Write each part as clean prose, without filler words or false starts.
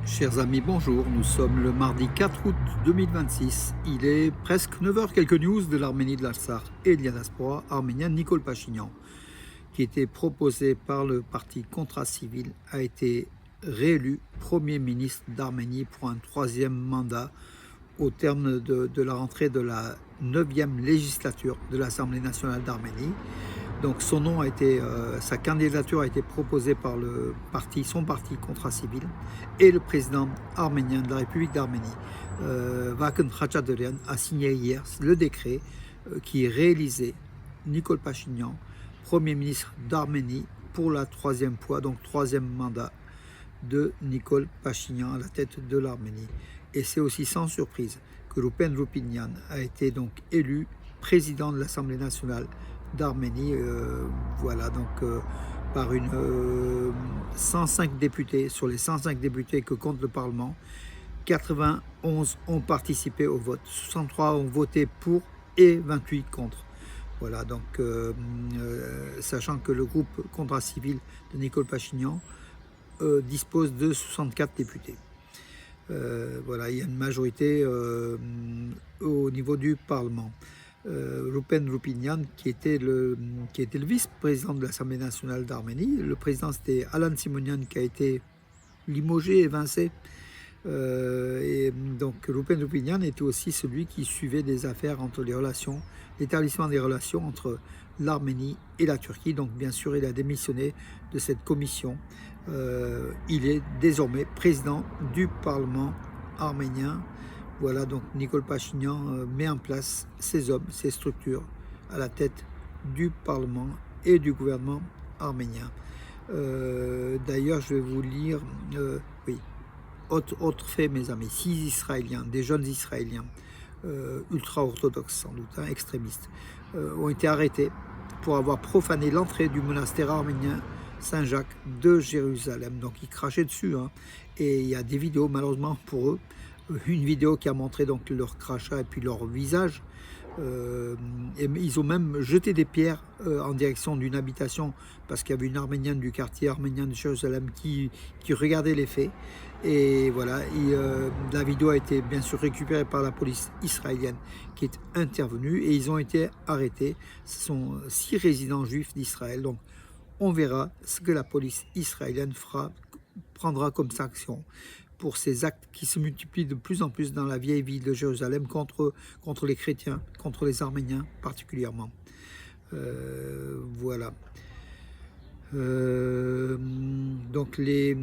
Chers amis, bonjour. Nous sommes le mardi 4 août 2026. Il est presque 9 heures. Quelques news de l'Arménie, de l'Artsakh et de la diaspora arménienne. Nicole Pachinian, qui était proposé par le parti Contrat Civil, a été réélu Premier ministre d'Arménie pour un troisième mandat au terme de la rentrée de la 9e législature de l'Assemblée nationale d'Arménie. Donc sa candidature a été proposée par son parti Contrat Civil et le président arménien de la République d'Arménie, Vakhen Khatchaturian, a signé hier le décret qui réalisait Nicole Pachinian, Premier ministre d'Arménie pour la troisième fois, donc troisième mandat de Nicole Pachinian à la tête de l'Arménie. Et c'est aussi sans surprise que Rupen Rupinian a été donc élu président de l'Assemblée nationale d'Arménie, par 105 députés. Sur les 105 députés que compte le Parlement, 91 ont participé au vote, 63 ont voté pour et 28 contre. Voilà, donc sachant que le groupe Contrat Civil de Nicole Pachinian dispose de 64 députés. Il y a une majorité au niveau du Parlement. Rupen Rupinian, qui était le vice-président de l'Assemblée nationale d'Arménie. Le président, c'était Alan Simonian, qui a été limogé, évincé. Et donc Rupen Rupinian était aussi celui qui suivait des affaires entre l'établissement des relations entre l'Arménie et la Turquie. Donc bien sûr, il a démissionné de cette commission. Il est désormais président du Parlement arménien. Voilà, donc Nicole Pachinian met en place ses hommes, ses structures à la tête du Parlement et du gouvernement arménien. D'ailleurs, je vais vous lire, autre fait, mes amis, 6 Israéliens, des jeunes Israéliens, ultra-orthodoxes sans doute, extrémistes, ont été arrêtés pour avoir profané l'entrée du monastère arménien Saint-Jacques de Jérusalem. Donc ils crachaient dessus, et il y a des vidéos, malheureusement pour eux, une vidéo qui a montré donc leur crachat et puis leur visage. Et ils ont même jeté des pierres en direction d'une habitation parce qu'il y avait une Arménienne du quartier arménien de Jérusalem qui regardait les faits. Et voilà, la vidéo a été bien sûr récupérée par la police israélienne qui est intervenue et ils ont été arrêtés. Ce sont 6 résidents juifs d'Israël. Donc on verra ce que la police israélienne prendra comme sanction pour ces actes qui se multiplient de plus en plus dans la vieille ville de Jérusalem contre les chrétiens, contre les Arméniens particulièrement. Voilà. Donc les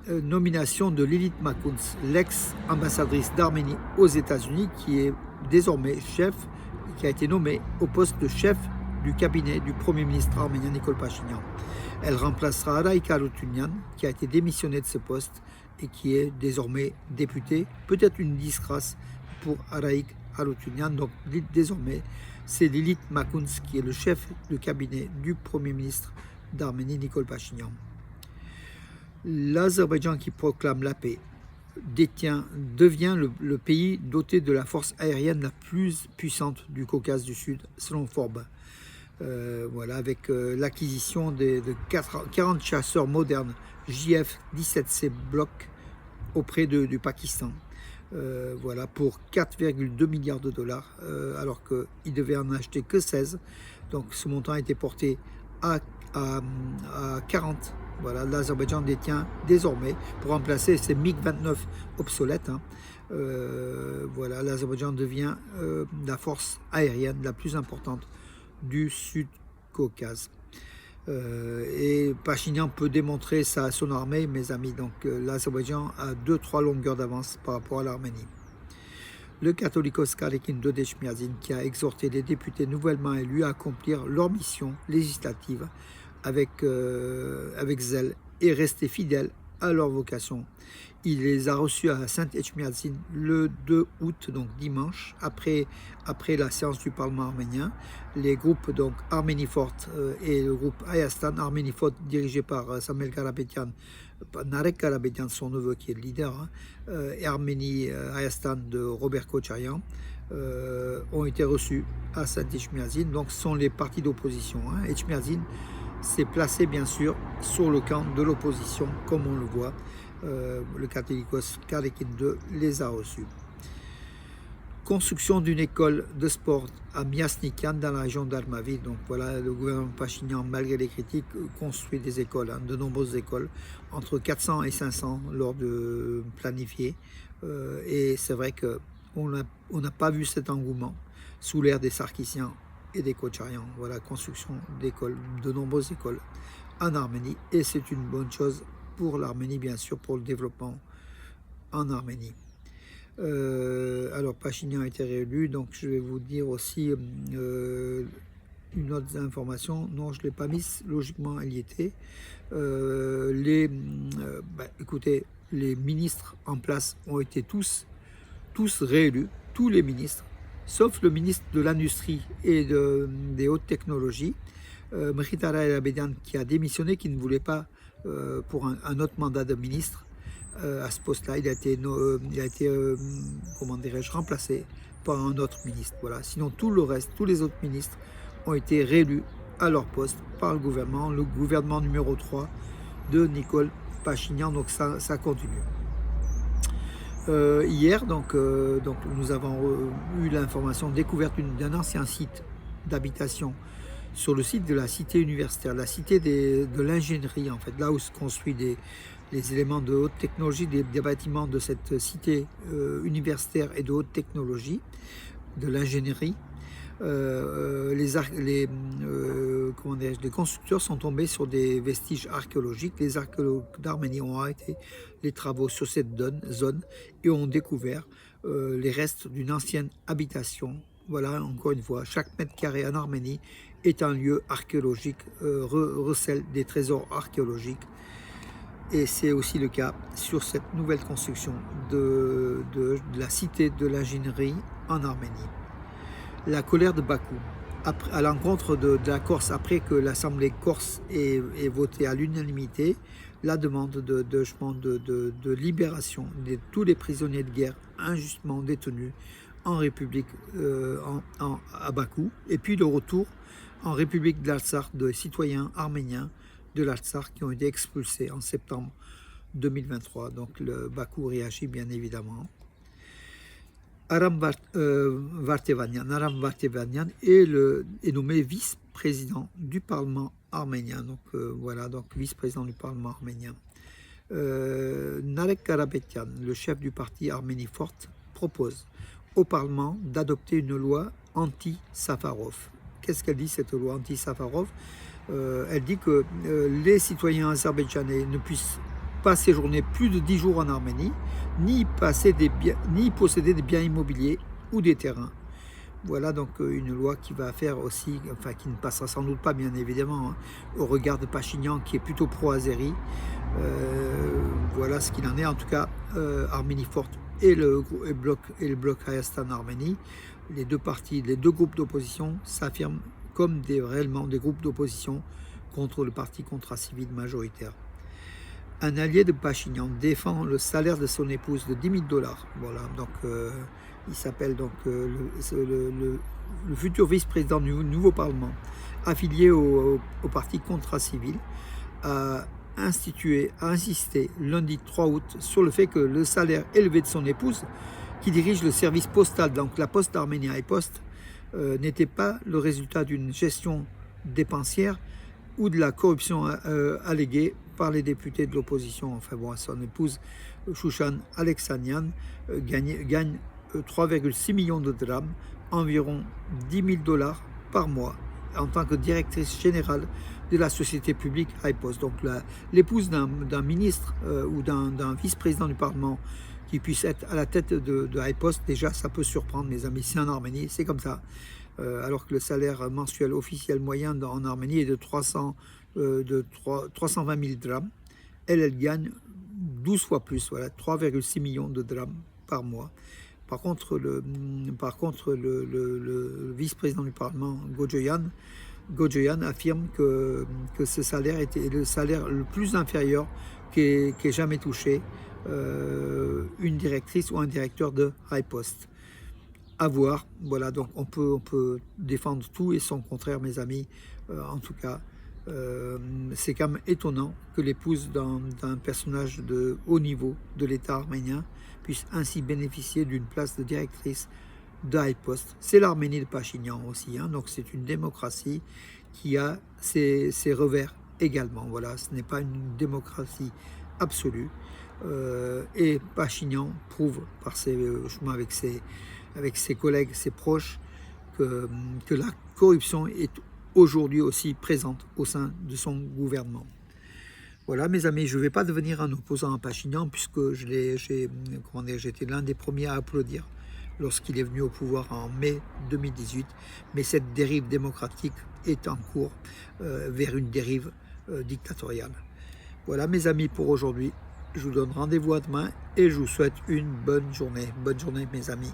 nominations de Lilith Makuns, l'ex-ambassadrice d'Arménie aux États-Unis, qui est désormais qui a été nommée au poste de chef du cabinet du Premier ministre arménien Nicole Pachinian. Elle remplacera Araïk Haroutunian, qui a été démissionné de ce poste et qui est désormais député. Peut-être une disgrâce pour Araïk Haroutunian. Donc désormais, c'est Lilith Makuns qui est le chef de cabinet du Premier ministre d'Arménie, Nicole Pachinian. L'Azerbaïdjan, qui proclame la paix, devient le pays doté de la force aérienne la plus puissante du Caucase du Sud, selon Forbes. Avec l'acquisition de 40 chasseurs modernes JF-17C Block auprès du Pakistan, pour 4,2 milliards de dollars, alors qu'il devait en acheter que 16. Donc ce montant a été porté à 40. Voilà, l'Azerbaïdjan détient désormais, pour remplacer ces MiG-29 obsolètes, l'Azerbaïdjan devient la force aérienne la plus importante du Sud-Caucase. Et Pachinian peut démontrer son armée, mes amis. Donc l'Azerbaïdjan a 2-3 longueurs d'avance par rapport à l'Arménie. Le Catholicos Kalekin Dodeshmiazin, qui a exhorté les députés nouvellement élus à accomplir leur mission législative avec zèle et rester fidèles à leur vocation. Il les a reçus à Saint-Etchmiadzin le 2 août, donc dimanche, après la séance du Parlement arménien. Les groupes donc Arménie Forte et le groupe Ayastan, Arménie Forte dirigé par Samuel Karapetyan, Narek Karapetyan, son neveu qui est le leader, et Arménie Ayastan de Robert Kocharian, ont été reçus à Saint-Etchmiadzin. Donc ce sont les partis d'opposition. Etchmiadzin s'est placé bien sûr sur le camp de l'opposition, comme on le voit. Le Catholicos Kalekin II les a reçus. Construction d'une école de sport à Miasnikian dans la région d'Almaty. Donc voilà, le gouvernement Pachinian, malgré les critiques, construit des écoles, de nombreuses écoles, entre 400 et 500 lors de planifiés. Et c'est vrai qu'on n'a pas vu cet engouement sous l'ère des Sarkissiens et des Kocharians. Voilà, construction d'écoles, de nombreuses écoles en Arménie. Et c'est une bonne chose pour l'Arménie, bien sûr, pour le développement en Arménie. Alors Pachinian a été réélu, donc je vais vous dire aussi une autre information. Non, je ne l'ai pas mise, logiquement elle y était. Écoutez, les ministres en place ont été tous réélus, tous les ministres, sauf le ministre de l'Industrie et des Hautes Technologies, Mkhitarya El Abedian, qui a démissionné, qui ne voulait pas pour un autre mandat de ministre. À ce poste-là, il a été comment dirais-je, remplacé par un autre ministre. Voilà. Sinon, tout le reste, tous les autres ministres ont été réélus à leur poste par le gouvernement numéro 3 de Nicole Pachinian. Donc ça continue. Hier, donc, nous avons eu l'information, découverte d'un ancien site d'habitation sur le site de la cité universitaire, la cité de l'ingénierie, en fait, là où se construit les éléments de haute technologie, des bâtiments de cette cité universitaire et de haute technologie, de l'ingénierie. Les constructeurs sont tombés sur des vestiges archéologiques. Les archéologues d'Arménie ont arrêté les travaux sur cette zone et ont découvert les restes d'une ancienne habitation. Voilà, encore une fois, chaque mètre carré en Arménie est un lieu archéologique, recèle des trésors archéologiques. Et c'est aussi le cas sur cette nouvelle construction de la cité de l'ingénierie en Arménie. La colère de Bakou, à l'encontre de la Corse, après que l'Assemblée corse ait voté à l'unanimité la demande de libération de tous les prisonniers de guerre injustement détenus en République, à Bakou, et puis le retour en République de l'Artsakh de citoyens arméniens de l'Artsakh qui ont été expulsés en septembre 2023. Donc le Bakou réagit bien évidemment. Aram Vartevanian est nommé vice-président du Parlement arménien. Donc voilà, donc vice-président du Parlement arménien. Narek Karapetyan, le chef du parti Arménie Forte, propose au Parlement d'adopter une loi anti-Safarov. Qu'est-ce qu'elle dit, cette loi anti-Safarov? Elle dit que les citoyens azerbaïdjanais ne puissent pas séjourner plus de 10 jours en Arménie, ni posséder des biens immobiliers ou des terrains. Voilà donc une loi qui va faire aussi, enfin qui ne passera sans doute pas bien évidemment, au regard de Pachinian qui est plutôt pro-azéri. Voilà ce qu'il en est. En tout cas, Arménie Forte et le bloc Hayastan Arménie, les deux partis, les deux groupes d'opposition s'affirment comme réellement des groupes d'opposition contre le parti contracivil majoritaire. Un allié de Pachinian défend le salaire de son épouse de 10 000 $. Voilà, donc il s'appelle donc le futur vice-président du nouveau Parlement, affilié au parti contracivil, a insisté lundi 3 août sur le fait que le salaire élevé de son épouse, qui dirige le service postal, donc la Poste arménienne iPost, n'était pas le résultat d'une gestion dépensière ou de la corruption alléguée par les députés de l'opposition. Enfin bon, son épouse Shushan Alexanian gagne 3,6 millions de drams, environ 10 000 $ par mois, en tant que directrice générale de la société publique iPost. Donc l'épouse d'un ministre ou d'un vice-président du Parlement qui puisse être à la tête de iPost, déjà ça peut surprendre mes amis, c'est en Arménie, c'est comme ça. Alors que le salaire mensuel officiel moyen en Arménie est de 320 000 drams. Elle gagne 12 fois plus, voilà, 3,6 millions de drams par mois. Par contre, le vice-président du Parlement, Gojoyan, affirme que ce salaire était le salaire le plus inférieur qu'ait jamais touché une directrice ou un directeur de iPost. À voir, voilà, donc on peut défendre tout et son contraire, mes amis. En tout cas, C'est quand même étonnant que l'épouse d'un personnage de haut niveau de l'État arménien puisse ainsi bénéficier d'une place de directrice de high post. C'est l'Arménie de Pachinian aussi, hein, donc c'est une démocratie qui a ses revers également. Voilà, ce n'est pas une démocratie absolue. Et Pachinian prouve par ses chemins avec ses collègues, ses proches, que la corruption est aujourd'hui aussi présente au sein de son gouvernement. Voilà, mes amis, je ne vais pas devenir un opposant à Pachinian puisque j'étais l'un des premiers à applaudir lorsqu'il est venu au pouvoir en mai 2018. Mais cette dérive démocratique est en cours vers une dérive dictatoriale. Voilà, mes amis, pour aujourd'hui. Je vous donne rendez-vous à demain et je vous souhaite une bonne journée. Bonne journée, mes amis.